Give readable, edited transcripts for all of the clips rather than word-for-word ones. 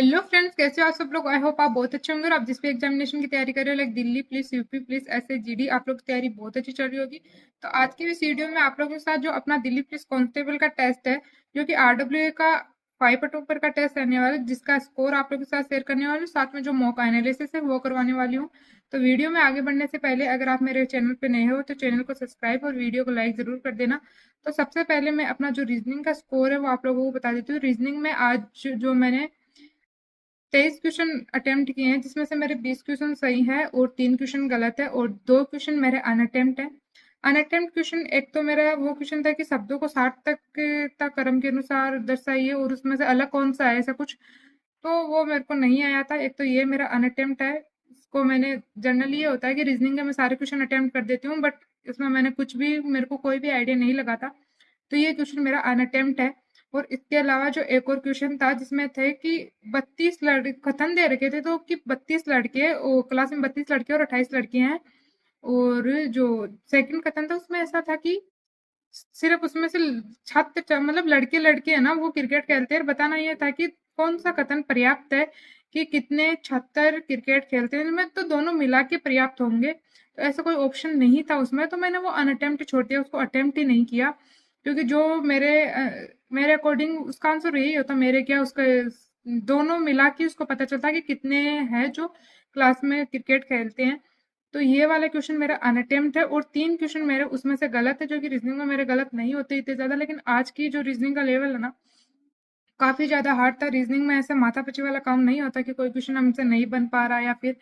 Hello friends, कैसे हो आप सब लोग। आई होप आप बहुत अच्छे होंगे और आप जिस भी एग्जामिनेशन की तैयारी कर रहे हो, like Delhi police, UP police, ऐसे जीडी, आप लोग की तैयारी बहुत अच्छी चल रही होगी। तो आज की इस वीडियो में आप लोगों के साथ जो अपना दिल्ली पुलिस कांस्टेबल का टेस्ट है, जो कि आरडब्ल्यूए का 5 का टेस्ट रहने वाला है, जिसका स्कोर आप लोगों के साथ शेयर करने वाली हूँ, साथ में जो मॉक एनालिसिस है वो करवाने वाली हूँ। तो वीडियो में आगे बढ़ने से पहले अगर आप मेरे चैनल पे नए हो तो चैनल को सब्सक्राइब और वीडियो को लाइक जरूर कर देना। तो सबसे पहले मैं अपना जो रीजनिंग का स्कोर है वो आप लोगों को बता देती हूँ। रीजनिंग में आज जो मैंने 23 क्वेश्चन अटेम्प्ट किए हैं, जिसमें से मेरे 20 क्वेश्चन सही है और 3 क्वेश्चन गलत है और 2 क्वेश्चन मेरे अनअटेम्प्ट है। अनअटेम्प्ट क्वेश्चन एक तो मेरा वो क्वेश्चन था कि शब्दों को 60 तक क्रम के अनुसार दर्शाइए और उसमें से अलग कौन सा है, ऐसा कुछ। तो वो मेरे को नहीं आया था। एक तो ये मेरा अनअटेम्प्ट है। इसको मैंने जनरली ये होता है कि रीजनिंग का मैं सारे क्वेश्चन अटेम्प्ट कर देती हूँ, बट इसमें मैंने कुछ भी, मेरे को कोई भी आइडिया नहीं लगा था। तो ये क्वेश्चन मेरा अनअटेम्प्ट है। और इसके अलावा जो एक और क्वेश्चन था जिसमें थे कि 32 लड़के कथन दे रखे थे, तो कि 32 लड़के और क्लास में 32 लड़के और 28 लड़कियां हैं। और जो सेकंड कथन था उसमें ऐसा था कि सिर्फ उसमें से छात्र मतलब लड़के लड़के है ना वो क्रिकेट खेलते हैं। बताना ये था कि कौन सा कथन पर्याप्त है कि कितने छात्र क्रिकेट खेलते हैं, इनमें तो दोनों मिला के पर्याप्त होंगे। तो ऐसा कोई ऑप्शन नहीं था उसमें, तो मैंने वो अनअटेम्प्ट छोड़ दिया, उसको अटेम्प्ट ही नहीं किया। क्योंकि जो मेरे अकॉर्डिंग उसका आंसर यही होता, मेरे क्या उसका दोनों मिला के उसको पता चलता कि कितने हैं जो क्लास में क्रिकेट खेलते हैं। तो ये वाला क्वेश्चन मेरा अनअटेम्प्ट है और 3 क्वेश्चन मेरे उसमें से गलत है, जो कि रीजनिंग में मेरे गलत नहीं होते इतने ज़्यादा। लेकिन आज की जो रीजनिंग का लेवल है ना, काफ़ी ज़्यादा हार्ड था। रीजनिंग में ऐसा माथापच्ची वाला काम नहीं होता कि कोई क्वेश्चन हमसे नहीं बन पा रहा या फिर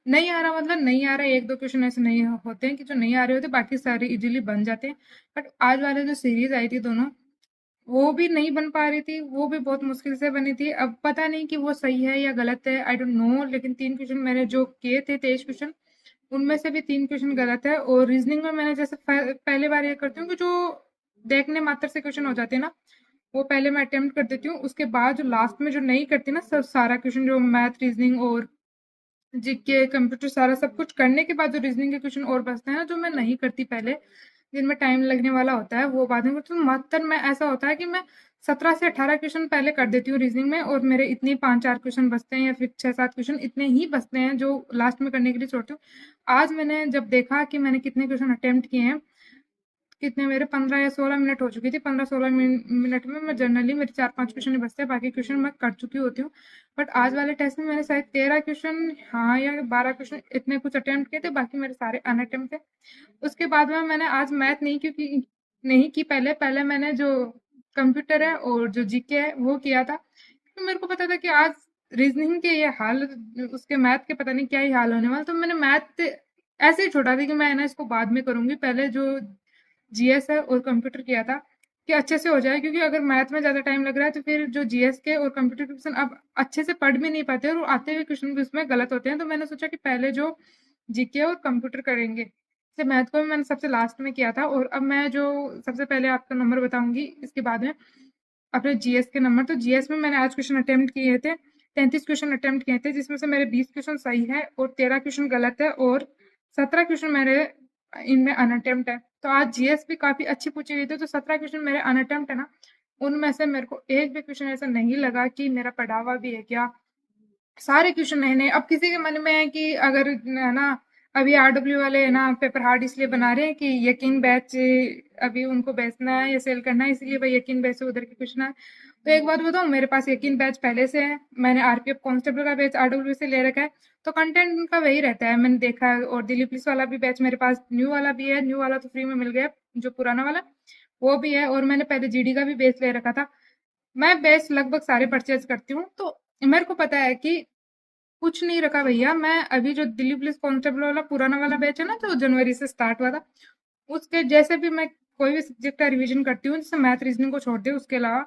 नहीं आ रहा, मतलब नहीं आ रहा है। 1-2 क्वेश्चन ऐसे नहीं होते हैं कि जो नहीं आ रहे होते, बाकी सारे इजीली बन जाते हैं। बट आज वाले जो सीरीज आई थी दोनों, वो भी नहीं बन पा रही थी, वो भी बहुत मुश्किल से बनी थी। अब पता नहीं कि वो सही है या गलत है, आई डोंट नो। लेकिन 3 क्वेश्चन मैंने जो किए थे, 23 क्वेश्चन, उनमें से भी 3 क्वेश्चन गलत है। और रीजनिंग में मैंने जैसे पहले बार ये करती हूँ कि जो देखने मात्र से क्वेश्चन हो जाते हैं ना, वो पहले मैं अटेम्प्ट कर देती हूँ। उसके बाद जो लास्ट में जो नहीं करती ना, सब सारा क्वेश्चन जो मैथ, रीजनिंग और जीके, कंप्यूटर, सारा सब कुछ करने के बाद जो रीजनिंग के क्वेश्चन और बचते हैं ना, जो मैं नहीं करती पहले, जिनमें टाइम लगने वाला होता है, वो बाद में करती हूँ। मात्र मैं ऐसा होता है कि मैं 17 से 18 क्वेश्चन पहले कर देती हूँ रीजनिंग में, और मेरे इतने 5-4 क्वेश्चन बचते हैं या फिर 6-7 क्वेश्चन इतने ही बचते हैं जो लास्ट में करने के लिए छोड़ती हूँ। आज मैंने जब देखा कि मैंने कितने क्वेश्चन अटेम्प्ट किए हैं, कितने मेरे 15 या 16 मिनट हो चुकी थी। 15-16 मिनट में मैं जनरली मेरे 4-5 क्वेश्चन ही बचते हैं, बाकी क्वेश्चन मैं कर चुकी होती हूँ। बट आज वाले टेस्ट में मैंने शायद 13 क्वेश्चन, हाँ, या 12 क्वेश्चन इतने कुछ अटेम्प्ट किए थे, बाकी मेरे सारे अनअटेम्प्ट थे। उसके बाद में मैंने आज मैथ नहीं, क्योंकि नहीं की, पहले पहले मैंने जो कंप्यूटर है और जो जीके है वो किया था, क्योंकि मेरे को पता था कि आज रीजनिंग के ये हाल, उसके मैथ के पता नहीं क्या ही हाल होने वाला। तो मैंने मैथ ऐसे ही छोड़ा था कि मैं ना इसको बाद में करूंगी, पहले जो जीएस है और कंप्यूटर किया था कि अच्छे से हो जाए। क्योंकि अगर मैथ में ज़्यादा टाइम लग रहा है तो फिर जो जीएस के और कंप्यूटर के क्वेश्चन अब अच्छे से पढ़ भी नहीं पाते और आते हुए क्वेश्चन भी उसमें गलत होते हैं। तो मैंने सोचा कि पहले जो जीके और कंप्यूटर करेंगे, जैसे मैथ को भी मैंने सबसे लास्ट में किया था। और अब मैं जो सबसे पहले आपका नंबर बताऊंगी, इसके बाद में अपने जीएस के नंबर। तो जीएस में मैंने आज क्वेश्चन अटेम्प्ट किए थे, 33 क्वेश्चन अटेम्प्ट किए थे, जिसमें से मेरे 20 क्वेश्चन सही है और 13 क्वेश्चन गलत है और 17 क्वेश्चन मेरे इनमें अनअटेम्प्ट है। तो आज जीएस भी काफी अच्छी पूछी गई थी। तो 17 क्वेश्चन मेरे अनअटेम्प्ट है ना, उनमें से मेरे को एक भी क्वेश्चन ऐसा नहीं लगा कि मेरा पढ़ा हुआ भी है क्या। सारे क्वेश्चन नए नए। अब किसी के मन में है कि अगर है ना, अभी आरडब्ल्यू वाले है ना पेपर हार्ड इसलिए बना रहे हैं कि यकीन बैच अभी उनको बेचना है या सेल करना है, इसलिए भाई यकीन बैच से उधर के क्वेश्चन है। तो एक बात बताऊं, मेरे पास यकीन बैच पहले से है, मैंने आरपीएफ कांस्टेबल का बैच आरडब्ल्यू से ले रखा है। तो कंटेंट उनका वही रहता है, मैंने देखा है। और दिल्ली पुलिस वाला भी बैच मेरे पास, न्यू वाला भी है, न्यू वाला तो फ्री में मिल गया, जो पुराना वाला वो भी है। और मैंने पहले जीडी का भी बैच ले रखा था। मैं बैच लगभग सारे परचेज करती हूँ, तो मेरे को पता है कि कुछ नहीं रखा भैया। मैं अभी जो दिल्ली पुलिस कांस्टेबल वाला पुराना वाला बैच है ना, जो जनवरी से स्टार्ट हुआ था, उसके जैसे भी मैं कोई भी सब्जेक्ट का रिवीजन करती हूँ, जैसे मैथ रीजनिंग को छोड़ दे उसके अलावा,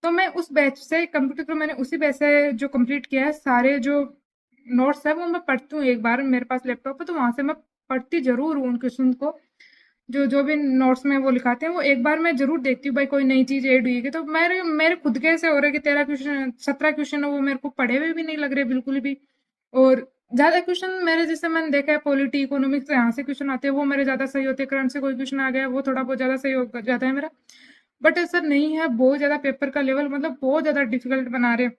तो मैं उस बैच से, कंप्यूटर तो मैंने उसी बैच से जो कंप्लीट किया है, सारे जो नोट्स है वो मैं पढ़ती हूँ। एक बार मेरे पास लैपटॉप है तो वहां से मैं पढ़ती जरूर हूँ उन क्वेश्चन को, जो जो भी नोट्स में वो लिखाते हैं, वो एक बार मैं जरूर देखती हूँ भाई कोई नई चीज ऐड हुई है। तो मेरे मेरे खुद के ऐसे हो रहा है कि 13 क्वेश्चन, 17 क्वेश्चन है, वो मेरे को पढ़े हुए भी नहीं लग रहे बिल्कुल भी। और ज्यादा क्वेश्चन मेरे, जैसे मैंने देखा है पॉलिटी इकोनॉमिक्स, यहाँ से क्वेश्चन आते हैं वो मेरे ज्यादा सही होते हैं। करंट से कोई क्वेश्चन आ गया वो थोड़ा बहुत ज्यादा सही हो जाता है मेरा। बट ऐसा नहीं है, बहुत ज्यादा पेपर का लेवल मतलब बहुत ज्यादा डिफिकल्ट बना रहे हैं।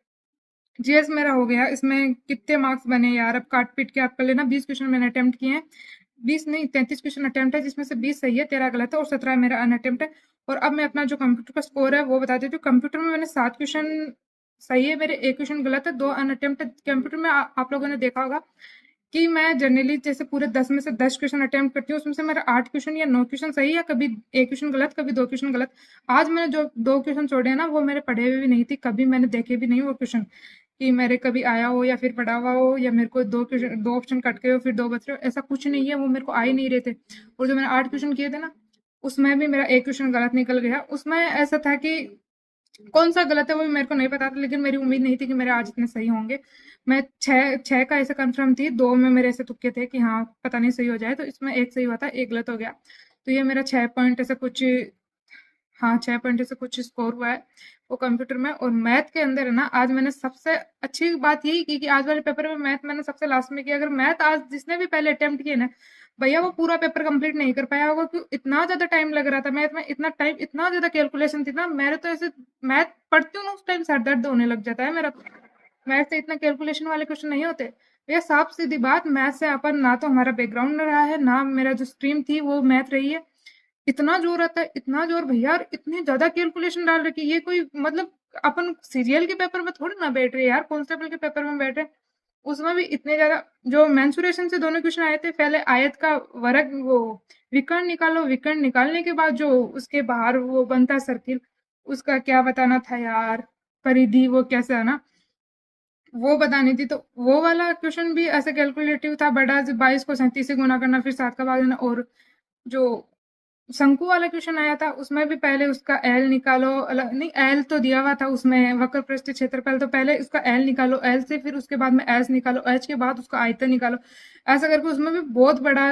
जीएस मेरा हो गया। इसमें कितने मार्क्स बने यार, अब काट पीट के आप कर लेना। 20 क्वेश्चन मैंने अटेम्प्ट किए हैं, 20 नहीं 33 क्वेश्चन अटेम्प्ट है, जिसमें से 20 सही है, 13 गलत है और 17 मेरा अनअटेम्प्ट है। और अब मैं अपना जो कंप्यूटर का स्कोर है वो बता देती हूँ। कंप्यूटर में मैंने 7 क्वेश्चन सही है मेरे, 1 क्वेश्चन गलत है, 2 अनअटेम्प्ट है। कंप्यूटर में आप लोगों ने देखा होगा कि मैं जनरली जैसे पूरे 10 में से 10 क्वेश्चन अटेम्प्ट करती हूँ, उसमें से मेरा 8 क्वेश्चन या 9 क्वेश्चन सही है, कभी 1 क्वेश्चन गलत, कभी 2 क्वेश्चन गलत। आज मैंने जो 2 क्वेश्चन छोड़े हैं ना, वो मेरे पढ़े हुए भी नहीं थे, कभी मैंने देखे भी नहीं वो क्वेश्चन कि मेरे कभी आया हो या फिर पढ़ा हुआ हो, या मेरे को 2 क्वेश्चन 2 ऑप्शन कट गए हो फिर 2 बच रहे हो, ऐसा कुछ नहीं है, वो मेरे को आ ही नहीं रहे थे। और जो मैंने 8 क्वेश्चन किए थे ना, उसमें भी मेरा 1 क्वेश्चन गलत निकल गया। उसमें ऐसा था कि कौन सा गलत है वो भी मेरे को नहीं पता था, लेकिन मेरी उम्मीद नहीं थी कि मेरे आज इतने सही होंगे। मैं छः छः का ऐसे कंफर्म थी, 2 में मेरे ऐसे तुक्के थे कि हाँ पता नहीं सही हो जाए, तो इसमें 1 सही हुआ था, 1 गलत हो गया। तो ये मेरा 6 पॉइंट ऐसा कुछ, हाँ 6 पॉइंट ऐसा कुछ स्कोर हुआ है वो कंप्यूटर में। और मैथ के अंदर है ना, आज मैंने सबसे अच्छी बात यही की कि आज वाले पेपर में मैथ मैंने सबसे लास्ट में किया। अगर मैथ आज जिसने भी पहले अटेम्प्ट किए ना, भैया वो पूरा पेपर कंप्लीट नहीं कर पाया होगा, क्यों इतना ज्यादा टाइम लग रहा था मैथ में, इतना टाइम, इतना ज्यादा कैलकुलेशन थी ना। मेरे तो ऐसे मैथ पढ़ती हूँ ना, उस टाइम सर दर्द होने लग जाता है मेरा। मैथ से इतना कैलकुलेशन वाले क्वेश्चन नहीं होते भैया। साफ सीधी बात, मैथ से अपन ना तो हमारा बैकग्राउंड रहा है, ना मेरा जो स्ट्रीम थी वो मैथ रही है। इतना जोर आता है, इतना जोर भैया, और इतनी ज्यादा कैलकुलेशन डाल रखी है। ये कोई मतलब अपन सीरियल के पेपर में थोड़ी ना बैठ रहे यार, कांस्टेबल के पेपर में बैठे, उसमें भी इतने ज्यादा। जो मेंसुरेशन से दोनों क्वेश्चन आए थे, पहले आयत का वर्ग वो विकर्ण निकालो, विकर्ण निकालने के बाद जो उसके बाहर वो बनता सर्किल, उसका क्या बताना था यार, परिधि वो कैसे आना, वो बतानी थी। तो वो वाला क्वेश्चन भी ऐसे कैलकुलेटिव था, बड़ा 22 को 37 से गुना करना, फिर 7 का भाग देना। और जो शंकु वाला क्वेश्चन आया था, उसमें भी पहले उसका एल निकालो, अलग नहीं, एल तो दिया हुआ था उसमें, वक्र पृष्ठ क्षेत्रफल, तो पहले उसका एल निकालो, एल से फिर उसके बाद में एच निकालो, एच के बाद उसका आयतन निकालो। ऐसा करके उसमें भी बहुत बड़ा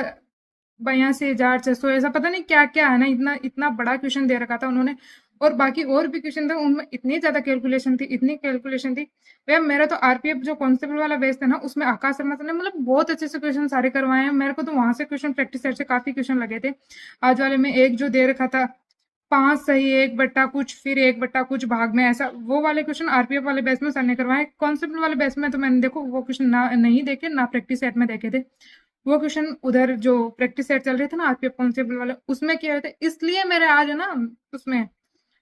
82,600 ऐसा पता नहीं क्या क्या है ना, इतना इतना बड़ा क्वेश्चन दे रखा था उन्होंने। और बाकी और भी क्वेश्चन थे, उनमें इतनी ज्यादा कैलकुलेशन थी, इतनी कैलकुलेशन थी भैया। मेरा तो आरपीएफ जो कांस्टेबल वाला बेस था ना, उसमें आकाश शर्मा सर ने मतलब बहुत अच्छे से क्वेश्चन सारे करवाए हैं मेरे को, तो वहां से क्वेश्चन प्रैक्टिस सेट से काफी क्वेश्चन लगे थे। आज वाले में एक जो दे रखा था 5 सही 1 बट्टा कुछ फिर 1 बट्टा कुछ भाग में, ऐसा वो वाले क्वेश्चन आरपीएफ वाले बेस में सर ने करवाए। कांस्टेबल वाले बेस में तो मैंने देखो वो क्वेश्चन ना नहीं देखे, ना प्रैक्टिस सेट में देखे थे। वो क्वेश्चन उधर जो प्रैक्टिस सेट चल रहे थे ना आरपीएफ कांस्टेबल वाले, उसमें किए हुए थे, इसलिए मेरे आज है ना उसमें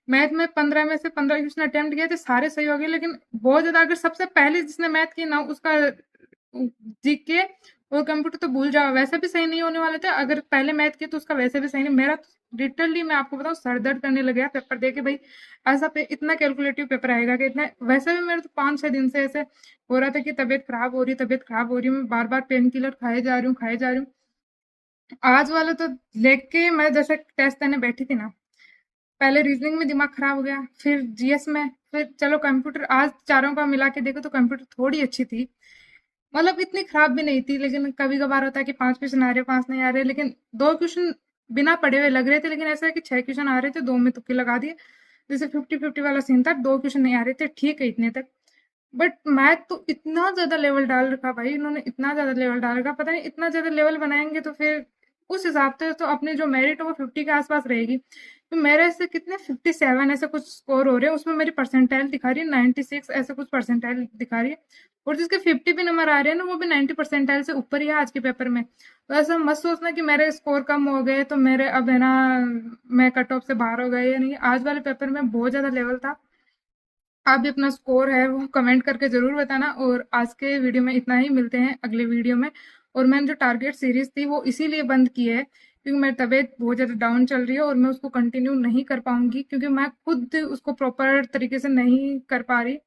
मैथ में 15 में से 15 क्वेश्चन अटेम्प्ट किए थे, सारे सही हो गए। लेकिन बहुत ज्यादा, अगर सबसे पहले जिसने मैथ की ना उसका जीके और कंप्यूटर तो भूल जाओ, वैसे भी सही नहीं होने वाले थे। अगर पहले मैथ की तो उसका वैसे भी सही नहीं। मेरा लिटरली मैं आपको बताऊं, सर दर्द करने लग गया पेपर दे के भाई। ऐसा इतना कैलकुलेटिव पेपर आएगा कि इतना, वैसे भी मेरे तो 5-6 दिन से ऐसे हो रहा था कि तबीयत खराब हो रही, तबीयत खराब हो रही है, मैं बार बार पेन किलर खाए जा रही हूँ, खाए जा रही हूँ। आज वाला तो लेके मैं जैसे टेस्ट देने बैठी थी ना, पहले रीजनिंग में दिमाग खराब हो गया, फिर जीएस में, फिर चलो कंप्यूटर, आज चारों का मिला के देखो तो कंप्यूटर थोड़ी अच्छी थी, मतलब इतनी खराब भी नहीं थी। लेकिन कभी कभार होता है कि 5 क्वेश्चन आ रहे, 5 नहीं आ रहे, लेकिन 2 क्वेश्चन बिना पढ़े हुए लग रहे थे। लेकिन ऐसा है कि 6 क्वेश्चन आ रहे थे, 2 में तुक्के लगा दिए, जैसे 50-50 वाला सीन था। 2 क्वेश्चन नहीं आ रहे थे, ठीक है इतने तक। बट मैथ तो इतना ज्यादा लेवल डाल रखा भाई इन्होंने, इतना ज्यादा लेवल डाल रखा, पता नहीं इतना ज्यादा लेवल बनाएंगे तो फिर उस हिसाब से तो अपनी जो मेरिट है वो 50 के आसपास रहेगी। तो मेरे से कितने 57 ऐसे कुछ स्कोर हो रहे हैं, उसमें मेरी परसेंटाइल दिखा रही है 96 ऐसे कुछ परसेंटाइल दिखा रही है। और जिसके 50 भी नंबर आ रहे हैं ना, वो भी 90 परसेंटाइल से ऊपर ही है आज के पेपर में। तो ऐसा मत सोचना कि मेरे स्कोर कम हो गए तो मेरे अब है ना, मैं कट ऑफ से बाहर हो गए या नहीं। आज वाले पेपर में बहुत ज्यादा लेवल था। आप भी अपना स्कोर है वो कमेंट करके ज़रूर बताना। और आज के वीडियो में इतना ही, मिलते हैं अगले वीडियो में। और मैंने जो टारगेट सीरीज थी वो इसीलिए बंद की है क्योंकि मेरी तबीयत बहुत ज़्यादा डाउन चल रही है और मैं उसको कंटिन्यू नहीं कर पाऊंगी, क्योंकि मैं खुद उसको प्रॉपर तरीके से नहीं कर पा रही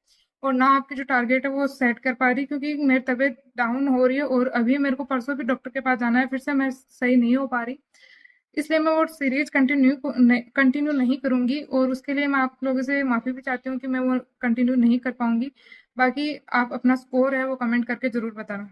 और ना आपकी जो टारगेट है वो सेट कर पा रही, क्योंकि मेरी तबीयत डाउन हो रही है। और अभी मेरे को परसों भी डॉक्टर के पास जाना है, फिर से मैं सही नहीं हो पा रही, इसलिए मैं वो सीरीज कंटिन्यू नहीं करूंगी। और उसके लिए मैं आप लोगों से माफ़ी भी चाहती हूँ कि मैं वो कंटिन्यू नहीं कर पाऊंगी। बाकी आप अपना स्कोर है वो कमेंट करके ज़रूर बताना।